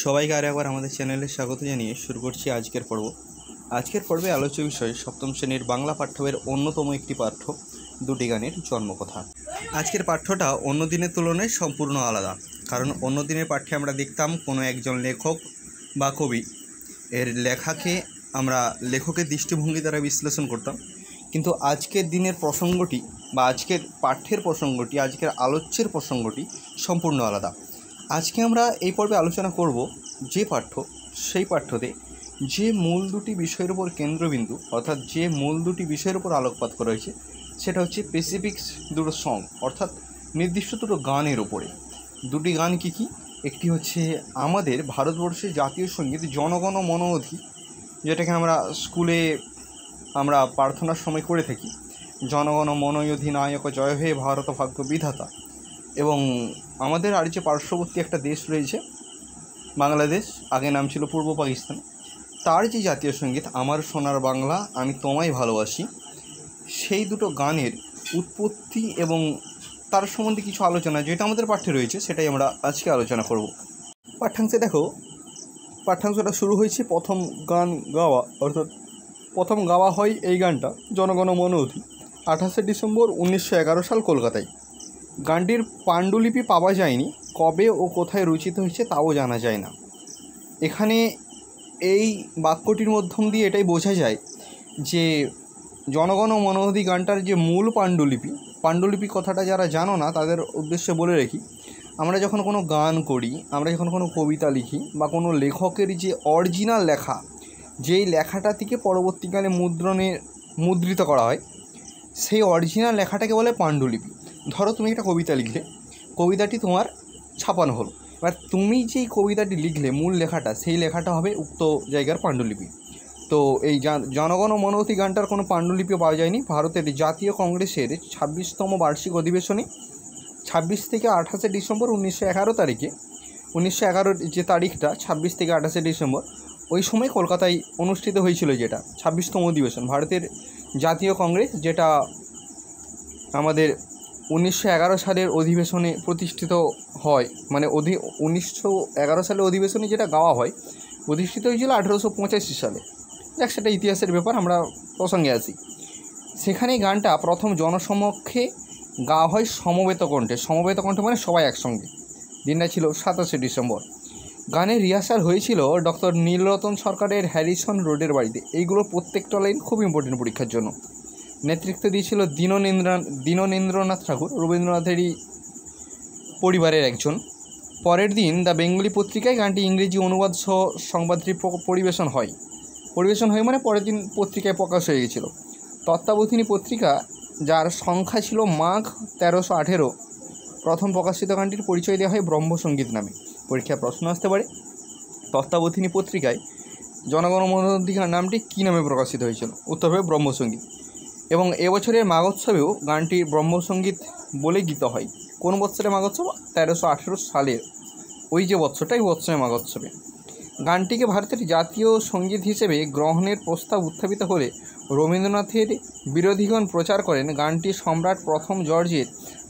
সবাইকে আর একবার আমাদের চ্যানেলে স্বাগত জানিয়ে শুরু করছি আজকের পর্ব। আজকের পর্বে আলোচ্য বিষয় সপ্তম শ্রেণীর বাংলা পাঠ্যের অন্যতম একটি পাঠ্য দুটি গানের জন্মকথা। আজকের পাঠ্যটা অন্য দিনের তুলনায় সম্পূর্ণ আলাদা, কারণ অন্য দিনের পাঠ্যে আমরা দেখতাম কোনো একজন লেখক বা কবি এর লেখাকে আমরা লেখকের দৃষ্টিভঙ্গি দ্বারা বিশ্লেষণ করতাম, কিন্তু আজকের দিনের প্রসঙ্গটি বা আজকের পাঠ্যের প্রসঙ্গটি, আজকের আলোচ্যের প্রসঙ্গটি সম্পূর্ণ আলাদা। আজকে আমরা এই পর্বে আলোচনা করব যে পাঠ্য, সেই পাঠ্যতে যে মূল দুটি বিষয়ের উপর কেন্দ্রবিন্দু, অর্থাৎ যে মূল দুটি বিষয়ের উপর আলোকপাত করা হয়েছে সেটা হচ্ছে স্পেসিফিক্স দুটো সং, অর্থাৎ নির্দিষ্ট দুটো গানের উপরে। দুটি গান কী কী? একটি হচ্ছে আমাদের ভারতবর্ষের জাতীয় সঙ্গীত জনগণ মন অধি, যেটাকে আমরা স্কুলে আমরা প্রার্থনার সময় করে থাকি, জনগণ মন অধিনায়ক জয় হে ভারত ভাগ্য বিধাতা। এবং আমাদের আর যে পার্শ্ববর্তী একটা দেশ রয়েছে বাংলাদেশ, আগে নাম ছিল পূর্ব পাকিস্তান, তার যে জাতীয় সঙ্গীত আমার সোনার বাংলা আমি তোমায় ভালোবাসি, সেই দুটো গানের উৎপত্তি এবং তার সম্বন্ধে কিছু আলোচনা যেটা আমাদের পাঠ্যে রয়েছে সেটাই আমরা আজকে আলোচনা করব। পাঠ্যাংশে দেখো, পাঠ্যাংশটা শুরু হয়েছে প্রথম গান গাওয়া, অর্থাৎ প্রথম গাওয়া হয় এই গানটা জনগণ মন অধি 28শে ডিসেম্বর 1911 সাল কলকাতায়। গানটির পাণ্ডুলিপি পাওয়া যায়নি, কবে ও কোথায় রচিত হয়েছে তাও জানা যায় না। এখানে এই বাক্যটির মধ্যম দিয়ে এটাই বোঝা যায় যে জনগণ মন অধি গানটার যে মূল পাণ্ডুলিপি কথাটা যারা জানো না তাদের উদ্দেশ্যে বলে রাখি, আমরা যখন কোনো গান করি, আমরা যখন কোনো কবিতা লিখি বা কোনো লেখকের যে অরিজিনাল লেখা, যেই লেখাটা থেকে পরবর্তীকালে মুদ্রিত করা হয়, সেই অরিজিনাল লেখাটাকে বলে পাণ্ডুলিপি। ধরো তুমি একটা কবিতা লিখলে, কবিতাটি তোমার ছাপানো হলো, এবার তুমি যেই কবিতাটি লিখলে মূল লেখাটা, সেই লেখাটা হবে উক্ত জায়গার পাণ্ডুলিপি। তো এই জনগণ মন অধি গানটার কোনো পাণ্ডুলিপি পাওয়া যায়নি। ভারতের জাতীয় কংগ্রেসের 26তম বার্ষিক অধিবেশনে 26 থেকে 28শে ডিসেম্বর 1911 তারিখে, 1911 যে তারিখটা 26 থেকে 28শে ডিসেম্বর, ওই সময় কলকাতায় অনুষ্ঠিত হয়েছিল যেটা 26তম অধিবেশন ভারতের জাতীয় কংগ্রেস, যেটা আমাদের 1911 সালের অধিবেশনে প্রতিষ্ঠিত হয়, মানে 1911 সালের অধিবেশনে যেটা গাওয়া হয় প্রতিষ্ঠিত হয়েছিল 1885 সালে। দেখ, সেটা ইতিহাসের ব্যাপার, আমরা প্রসঙ্গে আসি। সেখানে গানটা প্রথম জনসমক্ষে গাওয়া হয় সমবেত কণ্ঠে মানে সবাই একসঙ্গে। দিনটা ছিল 27শে ডিসেম্বর। গানের রিহার্সাল হয়েছিল ডক্টর নীলরতন সরকারের হ্যারিসন রোডের বাড়িতে। এইগুলো প্রত্যেকটা লাইন খুব ইম্পর্টেন্ট পরীক্ষার জন্য। নেতৃত্ব দিয়েছিল দীননেন্দ্রনাথ ঠাকুর, রবীন্দ্রনাথেরই পরিবারের একজন। পরের দিন দ্য বেঙ্গলি পত্রিকায় গানটি ইংরেজি অনুবাদ সহ সংবাদটি পরিবেশন হয় মানে পরের দিন পত্রিকায় প্রকাশ হয়ে গেছিল। তত্ত্বাবধানী পত্রিকা, যার সংখ্যা ছিল মাঘ 1318, প্রথম প্রকাশিত গানটির পরিচয় দেওয়া হয় ব্রহ্মসঙ্গীত নামে। পরীক্ষায় প্রশ্ন আসতে পারে, তত্ত্বাবধানী পত্রিকায় জনগণ মন অধি নামটি কী নামে প্রকাশিত হয়েছিল? উত্তর হবে ব্রহ্মসঙ্গীত। এবং এবছরের মাঘোৎসবেও গানটি ব্রহ্মসঙ্গীত বলে গীত হয়। কোন বৎসরে মাঘোৎসব? 1318 সালের ওই যে বৎসরটা, এই বৎসরের মাঘোৎসবে। গানটিকে ভারতের জাতীয় সঙ্গীত হিসেবে গ্রহণের প্রস্তাব উত্থাপিত হলে রবীন্দ্রনাথের বিরোধীগণ প্রচার করেন গানটি সম্রাট প্রথম জর্জের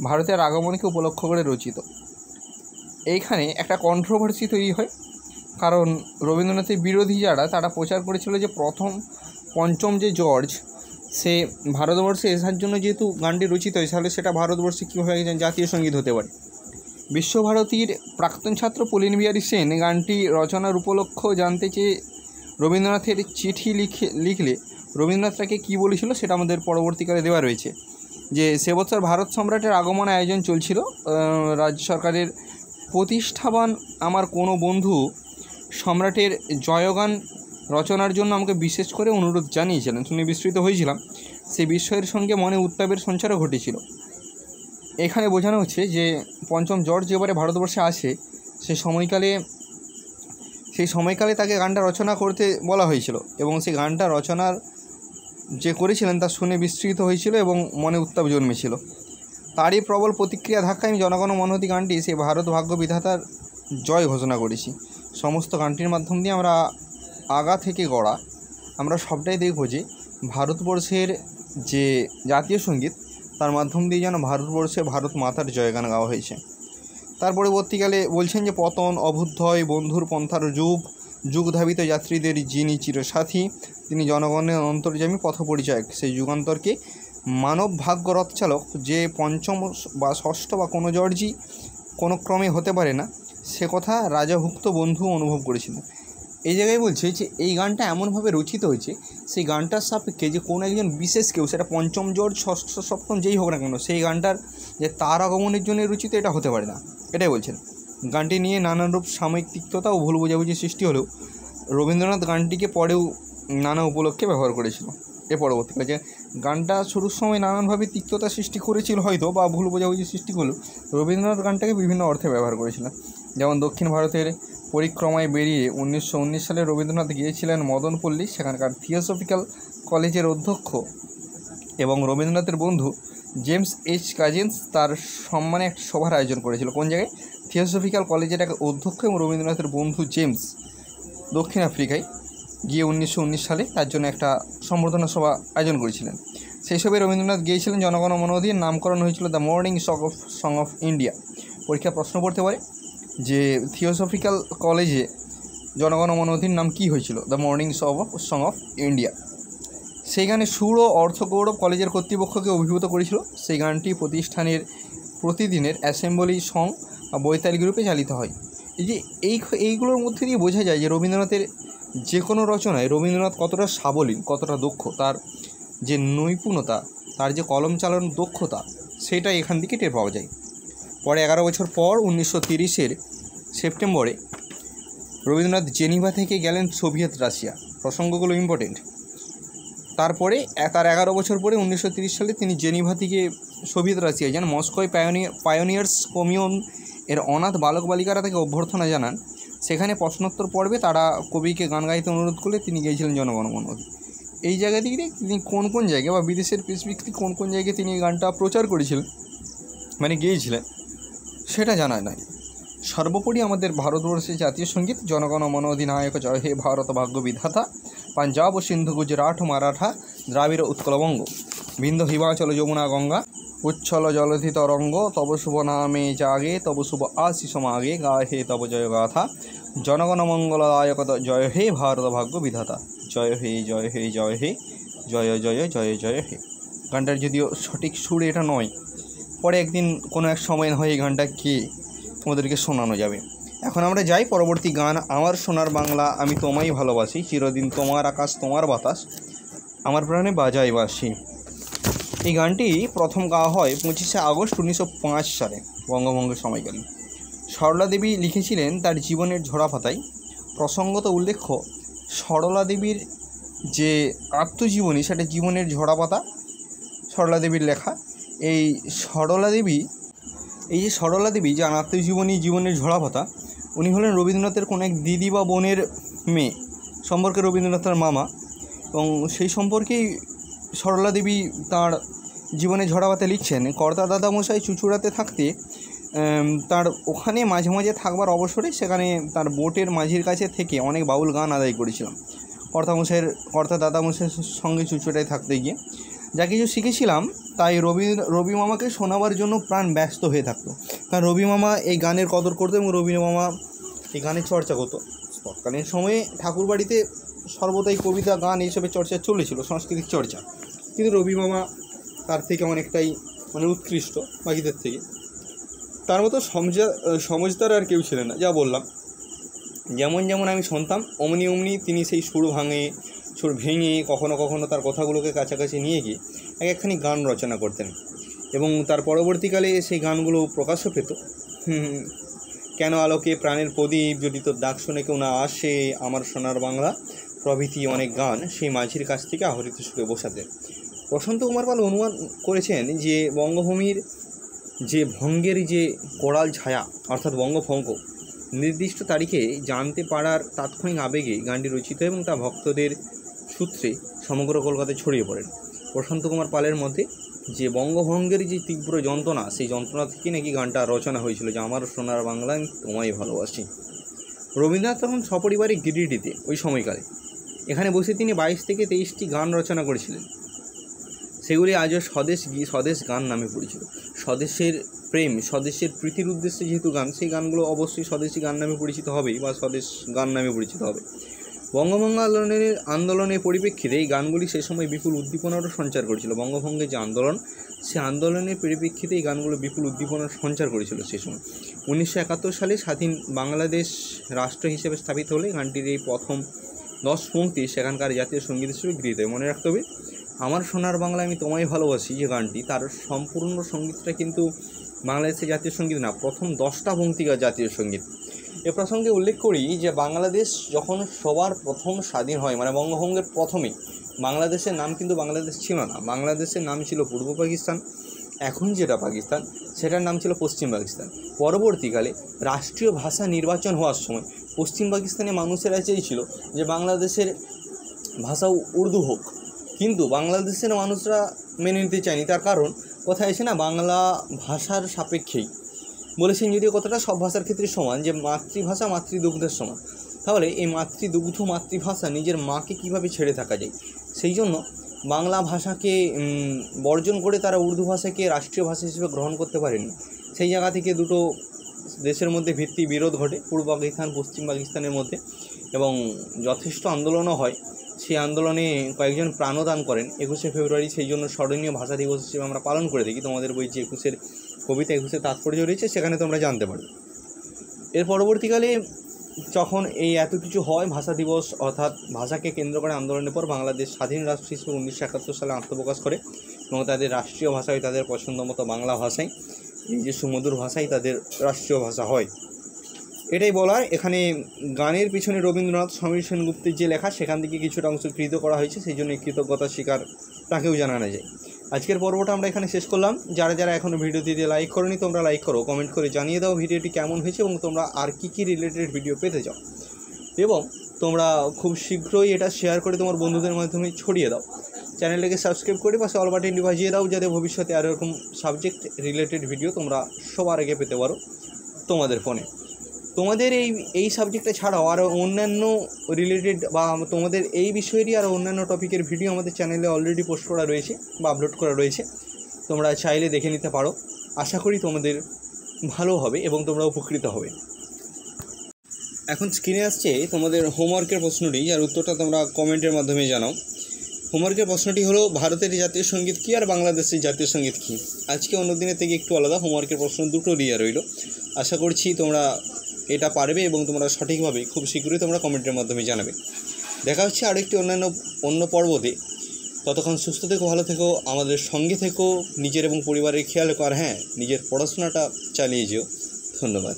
ভারতের আগমনকে উপলক্ষ করে রচিত। এইখানে একটা কন্ট্রোভার্সি তৈরি হয়, কারণ রবীন্দ্রনাথের বিরোধী যারা, তারা প্রচার করেছিল যে পঞ্চম যে জর্জ, সে ভারতবর্ষে আসার জন্য যেহেতু গানটি রচিত হয়, তাহলে সেটা ভারতবর্ষে কীভাবে একজন জাতীয় সঙ্গীত হতে পারে। বিশ্বভারতীর প্রাক্তন ছাত্র পুলিন বিহারী সেন গানটি রচনার উপলক্ষ জানতে চেয়ে রবীন্দ্রনাথের চিঠি লিখলে রবীন্দ্রনাথ তাকে কী বলেছিল সেটা আমাদের পরবর্তীকালে দেওয়া রয়েছে। যে সে বছর ভারত সম্রাটের আগমন আয়োজন চলছিল, রাজ্য সরকারের প্রতিষ্ঠাবান আমার কোনো বন্ধু সম্রাটের জয়গান রচনার জন্য আমাকে বিশেষ করে অনুরোধ জানিয়েছিলেন, শুনে বিস্মৃত হয়েছিলাম। সেই বিষয়ের সঙ্গে মনে উত্তাপের সঞ্চারও ঘটেছিল। এখানে বোঝানো হচ্ছে যে পঞ্চম জর্জ এবারে ভারতবর্ষে আসে, সেই সময়কালে তাকে গানটা রচনা করতে বলা হয়েছিল, এবং সেই গানটা রচনার যে করেছিলেন তা শুনে বিস্মৃত হয়েছিল এবং মনে উত্তাপ জন্মেছিল। তারই প্রবল প্রতিক্রিয়া ধাক্কায় আমি জনগণ মন অধি গানটি সেই ভারত ভাগ্য বিধাতার জয় ঘোষণা করেছি। সমস্ত গানটির মাধ্যম দিয়ে আমরা আগা থেকে গড়া, আমরা সবটাই দেখব যে ভারতবর্ষের যে জাতীয় সঙ্গীত, তার মাধ্যম দিয়ে যেন ভারতবর্ষে ভারত মাতার জয়গান গাওয়া হয়েছে। তার পরবর্তীকালে বলছেন যে পতন, অভ্যুদয়, বন্ধুর পন্থার যুগ ধাবিত যাত্রীদের যিনি চিরসাথী, তিনি জনগণের অন্তর্যামী পথপরিচায়ক। সেই যুগান্তরকে মানব ভাগ্য রথচালক যে পঞ্চম বা ষষ্ঠ বা কোনো জর্জি কোনো ক্রমে হতে পারে না, সে কথা রাজাভুক্ত বন্ধু অনুভব করেছিলেন। এই জায়গায় বলছে যে এই গানটা এমনভাবে রচিত হয়েছে, সেই গানটার সাপেক্ষে যে কোনো একজন বিশেষ কেউ, সেটা পঞ্চম জর্জ, ষষ্ঠ, সপ্তম যেই হোক না কেন, সেই গানটার যে তার আগমনের জন্য রচিত এটা হতে পারে না, এটাই বলছেন। গানটি নিয়ে নানানরূপ সাময়িক তিক্ততা ও ভুল বোঝাবুঝি সৃষ্টি হলেও রবীন্দ্রনাথ গানটিকে পরেও নানা উপলক্ষে ব্যবহার করেছিল। এর পরবর্তীকালে যে গানটা শুরুর সময় নানানভাবে তিক্ততা সৃষ্টি করেছিল হয়তো, বা ভুল বোঝাবুঝি সৃষ্টি করলেও রবীন্দ্রনাথ গানটাকে বিভিন্ন অর্থে ব্যবহার করেছিলেন। যেমন দক্ষিণ ভারতের পরিক্রমায় বেরিয়ে 1919 সালে রবীন্দ্রনাথ গিয়েছিলেন মদনপল্লী, সেখানকার থিওসফিক্যাল কলেজের অধ্যক্ষ এবং রবীন্দ্রনাথের বন্ধু জেমস এইচ কাজিন্স তার সম্মানে একটা সভার আয়োজন করেছিল। কোন জায়গায়? থিওসফিক্যাল কলেজের এক অধ্যক্ষ এবং রবীন্দ্রনাথের বন্ধু জেমস দক্ষিণ আফ্রিকায় গিয়ে 1919 সালে তার জন্য একটা সম্বর্ধনা সভা আয়োজন করেছিলেন। সেই সভায় রবীন্দ্রনাথ গিয়েছিলেন জনগণ মন অধীন। নামকরণ হয়েছিল the morning song of India. পরীক্ষা প্রশ্ন পড়তে পারে যে থিওসফিক্যাল কলেজে জনগণ মন অধীন নাম কী হয়েছিল? The morning song of India. সেই গানে সুর ও অর্থ গৌরব কলেজের কর্তৃপক্ষকে অভিভূত করেছিল। সেই গানটি প্রতিষ্ঠানের প্রতিদিনের অ্যাসেম্বলি সং বা বৈতালিক রূপে চালিত হয়। এই যে এইগুলোর মধ্যে দিয়ে বোঝা যায় যে রবীন্দ্রনাথের যে কোনো রচনায় রবীন্দ্রনাথ কতটা সাবলীল, কতটা দক্ষ, তার যে নৈপুণ্যতা, তার যে কলম চালানোর দক্ষতা, সেটা এখান থেকে টের পাওয়া যায়। পরে 11 বছর পর 1930-এর সেপ্টেম্বরে রবীন্দ্রনাথ জেনিভা থেকে গেলেন সোভিয়েত রাশিয়া। প্রসঙ্গগুলো ইম্পর্টেন্ট। তারপরে তার 11 বছর পরে 1930 সালে তিনি জেনিভা থেকে সোভিয়েত রাশিয়ায় যান। মস্কোয় পায়োনিয়ার্স কমিউন এর অনাথ বালক বালিকারা তাকে অভ্যর্থনা জানান। সেখানে প্রশ্নোত্তর পর্বে তারা কবিকে গান গাইতে অনুরোধ করলে তিনি গিয়েছিলেন জনগণ মন অধীন। এই জায়গা থেকে তিনি কোন কোন জায়গায় বা বিদেশের স্পেসিফিকলি কোন কোন জায়গায় তিনি এই গানটা প্রচার করেছিলেন, মানে গিয়েছিলেন, সেটা জানা নাই। সর্বোপরি আমাদের ভারতবর্ষের জাতীয় সঙ্গীত জনগণ মন অধিনায়ক জয় হে ভারত ভাগ্য বিধাতা, পাঞ্জাব ও সিন্ধু গুজরাট মারাঠা দ্রাবিড় উৎকলবঙ্গ, বিন্ধ্য হিমাচল যমুনা গঙ্গা উচ্ছল জলধি তরঙ্গ, তব শুভ নামে জাগে তব শুভ আশিস মাগে, গায়ে হে তব জয় গাথা, জনগণ মঙ্গলদায়ক জয় হে ভারত ভাগ্য বিধাতা, জয় হে জয় হে জয় হে জয় জয় জয় জয় হে। গানটার যদিও সঠিক সুর এটা নয়, পরে একদিন কোনো এক সময় হয় এই গানটা কে তোমাদেরকে শোনানো যাবে। এখন আমরা যাই পরবর্তী গান, আমার সোনার বাংলা আমি তোমায় ভালোবাসি, চিরদিন তোমার আকাশ তোমার বাতাস, আমার প্রাণে বাজাই বাঁশি। এই গানটি প্রথম গাওয়া হয় 25শে আগস্ট 1905 সালে বঙ্গভঙ্গের সময়কালে। সরলা দেবী লিখেছিলেন তার জীবনের ঝরা পাতায়। প্রসঙ্গত উল্লেখ্য, সরলা দেবীর যে আত্মজীবনী, সেটা জীবনের ঝরা পাতা, সরলা দেবীর লেখা। এই যে সরলা দেবী যে আত্মজীবনী জীবনের ঝরা পাতা, উনি হলেন রবীন্দ্রনাথের কোনো এক দিদি বা বোনের মেয়ে, সম্পর্কে রবীন্দ্রনাথের মামা, এবং সেই সম্পর্কেই সরলা দেবী তাঁর জীবনে ঝরা পাতা লিখছেন। কর্তা দাদামশাই চুঁচুড়াতে থাকতে তার ওখানে মাঝে মাঝে থাকবার অবসরে সেখানে তার বোটের মাঝির কাছে থেকে অনেক বাউল গান আদায় করেছিলাম। কর্তা দাদামশাইয়ের সঙ্গে চুঁচুড়ায় থাকতে গিয়ে যা কিছু শিখেছিলাম তাই রবি মামাকে শোনাবার জন্য প্রাণ ব্যস্ত হয়ে থাকতো। কারণ রবি মামা এই গানের কদর করতো এবং রবি মামা এই গানের চর্চা করতো। তৎকালীন সময়ে ঠাকুরবাড়িতে সর্বদাই কবিতা গান এইসবের চর্চা চলেছিল, সাংস্কৃতিক চর্চা, কিন্তু রবি মামা তার থেকে অনেকটাই উৎকৃষ্ট বাকিদের থেকে। তার মতো সমঝদার আর কেউ ছিলেন না। যা বললাম, যেমন যেমন আমি শুনতাম অমনি অমনি তিনি সেই সুর ভেঙে কখনো কখনো তার কথাগুলোকে কাছাকাছি নিয়ে গিয়ে একখানি গান রচনা করতেন এবং তার পরবর্তীকালে সেই গানগুলো প্রকাশও পেত। কেন আলোকে প্রাণের প্রদীপ, যদি তোর ডাক শুনে কেউ না আসে, আমার সোনার বাংলা প্রভৃতি অনেক গান সেই মাঝির কাছ থেকে আহরিত সুরে বসাতেন। প্রশান্ত কুমার পাল অনুমান করেছেন যে বঙ্গভূমির যে ভঙ্গের যে করাল ছায়া, অর্থাৎ বঙ্গভঙ্গ, নির্দিষ্ট তারিখে জানতে পারার তাৎক্ষণিক আবেগে গানটি রচিত এবং তা ভক্তদের সূত্রে সমগ্র কলকাতায় ছড়িয়ে পড়েন। প্রশান্ত কুমার পালের মধ্যে যে বঙ্গভঙ্গের যে তীব্র যন্ত্রণা, সেই যন্ত্রণা থেকে নাকি গানটা রচনা হয়েছিল, যে আমার সোনার বাংলা আমি তোমায় ভালোবাসি। রবীন্দ্রনাথ তখন সপরিবারে গিরিডিতে ওই সময়কালে এখানে বসে তিনি 22 থেকে 23টি গান রচনা করেছিলেন। সেগুলি আজও স্বদেশ গান নামে পরিচিত। স্বদেশের প্রেম, স্বদেশের প্রীতির উদ্দেশ্যে যেহেতু গান, সেই গানগুলো অবশ্যই স্বদেশী গান নামে পরিচিত হবেই বা স্বদেশ গান নামে পরিচিত হবে। বঙ্গভঙ্গ আন্দোলনের পরিপ্রেক্ষিতে এই গানগুলি সে সময় বিপুল উদ্দীপনারও সঞ্চার করেছিল। বঙ্গভঙ্গের যে আন্দোলন, সে আন্দোলনের পরিপ্রেক্ষিতে এই গানগুলো বিপুল উদ্দীপনার সঞ্চার করেছিল সে সময়। 1971 সালে স্বাধীন বাংলাদেশ রাষ্ট্র হিসেবে স্থাপিত হলে গানটির এই প্রথম 10 পংক্তি সেখানকার জাতীয় সঙ্গীত হিসেবে গৃহীত হয়। মনে রাখতে হবে, আমার সোনার বাংলা আমি তোমায় ভালোবাসি যে গানটি, তার সম্পূর্ণ সঙ্গীতটা কিন্তু বাংলাদেশের জাতীয় সঙ্গীত না, প্রথম 10টা পংক্তিকার জাতীয় সঙ্গীত। এ প্রসঙ্গে উল্লেখ করি যে বাংলাদেশ যখন সবার প্রথম স্বাধীন হয়, মানে বঙ্গভঙ্গের প্রথমেই, বাংলাদেশের নাম কিন্তু বাংলাদেশ ছিল না। বাংলাদেশের নাম ছিল পূর্ব পাকিস্তান, এখন যেটা পাকিস্তান সেটার নাম ছিল পশ্চিম পাকিস্তান। পরবর্তীকালে রাষ্ট্রীয় ভাষা নির্বাচন হওয়ার সময় পশ্চিম পাকিস্তানের মানুষেরা চেয়েছিল যে বাংলাদেশের ভাষা উর্দু হোক, কিন্তু বাংলাদেশের মানুষরা মেনে নিতে চায়নি। তার কারণ কথা এসে না, বাংলা ভাষার সাপেক্ষেই বলেছেন, যদিও কথাটা সব ভাষার ক্ষেত্রে সমান, যে মাতৃভাষা মাতৃদুগ্ধের সমান। তাহলে এই মাতৃদুগ্ধ মাতৃভাষা নিজের মাকে কিভাবে ছেড়ে থাকা যায়, সেই জন্য বাংলা ভাষাকে বর্জন করে তারা উর্দু ভাষাকে রাষ্ট্রীয় ভাষা হিসেবে গ্রহণ করতে পারেনি। সেই জায়গা থেকে দুটো দেশের মধ্যে বিরোধ ঘটে, পূর্ব পাকিস্তান পশ্চিম পাকিস্তানের মধ্যে, এবং যথেষ্ট আন্দোলনও হয়। সেই আন্দোলনে কয়েকজন প্রাণদান করেন 21শে ফেব্রুয়ারি, সেই জন্য স্মরণীয় ভাষা দিবস হিসেবে আমরা পালন করে থাকি। তোমাদের বই যে 21-এর কবিতা 21-এর তাৎপর্য রয়েছে, সেখানে তোমরা জানতে পারো। এর পরবর্তীকালে যখন এই এত কিছু হয়, ভাষা দিবস অর্থাৎ ভাষাকে কেন্দ্র করে আন্দোলনের পর বাংলাদেশ স্বাধীন রাষ্ট্র হিসেবে 1971 সালে আত্মপ্রকাশ করে, এবং তাদের রাষ্ট্রীয় ভাষায় তাদের পছন্দ মতো বাংলা ভাষায়, এই যে সুমধুর ভাষাই তাদের রাষ্ট্রীয় ভাষা হয়। এটাই বলার। এখানে গানের পিছনে রবীন্দ্রনাথ, সমীর সেনগুপ্তের যে লেখা, সেখান থেকে কিছুটা অংশ কৃত করা হয়েছে, সেই জন্য কৃতজ্ঞতা স্বীকার তাকেও জানানো যায়। আজকের পর্বটা আমরা এখানে শেষ করলাম। যারা যারা এখনও ভিডিওটিতে লাইক করোনি, তোমরা লাইক করো, কমেন্ট করে জানিয়ে দাও ভিডিওটি কেমন হয়েছে এবং তোমরা আর কী রিলেটেড ভিডিও পেতে চাও, এবং তোমরা খুব শীঘ্রই এটা শেয়ার করে তোমার বন্ধুদের মাধ্যমে ছড়িয়ে দাও। চ্যানেলটাকে সাবস্ক্রাইব করে পাশে অল বাটনটি বাজিয়ে দাও, যাতে ভবিষ্যতে আরও এরকম সাবজেক্ট রিলেটেড ভিডিও তোমরা সবার আগে পেতে পারো তোমাদের ফোনে। তোমাদের এই সাবজেক্টটা ছাড়াও আরও অন্যান্য রিলেটেড বা তোমাদের এই বিষয়েরই আরও অন্যান্য টপিকের ভিডিও আমাদের চ্যানেলে অলরেডি পোস্ট করা রয়েছে বা আপলোড করা রয়েছে, তোমরা চাইলে দেখে নিতে পারো। আশা করি তোমাদের ভালো হবে এবং তোমরা উপকৃত হবে। এখন স্ক্রিনে আসছে তোমাদের হোমওয়ার্কের প্রশ্নটি, যার উত্তরটা তোমরা কমেন্টের মাধ্যমে জানাও। হোমওয়ার্কের প্রশ্নটি হলো, ভারতের জাতীয় সঙ্গীত কী আর বাংলাদেশের জাতীয় সঙ্গীত কী? আজকে অন্য দিনের থেকে একটু আলাদা, হোমওয়ার্কের প্রশ্ন দুটো দেওয়া রইল। আশা করছি তোমরা এটা পারবে এবং তোমরা সঠিকভাবে খুব শীঘ্রই তোমরা কমেন্টের মাধ্যমে জানাবে। দেখা হচ্ছে আরেকটি অন্য পর্বতে। ততক্ষণ সুস্থ থেকো, ভালো থেকো, আমাদের সঙ্গে থেকো, নিজের এবং পরিবারের খেয়াল রেখো, আর হ্যাঁ, নিজের পড়াশোনাটা চালিয়ে যেও। ধন্যবাদ।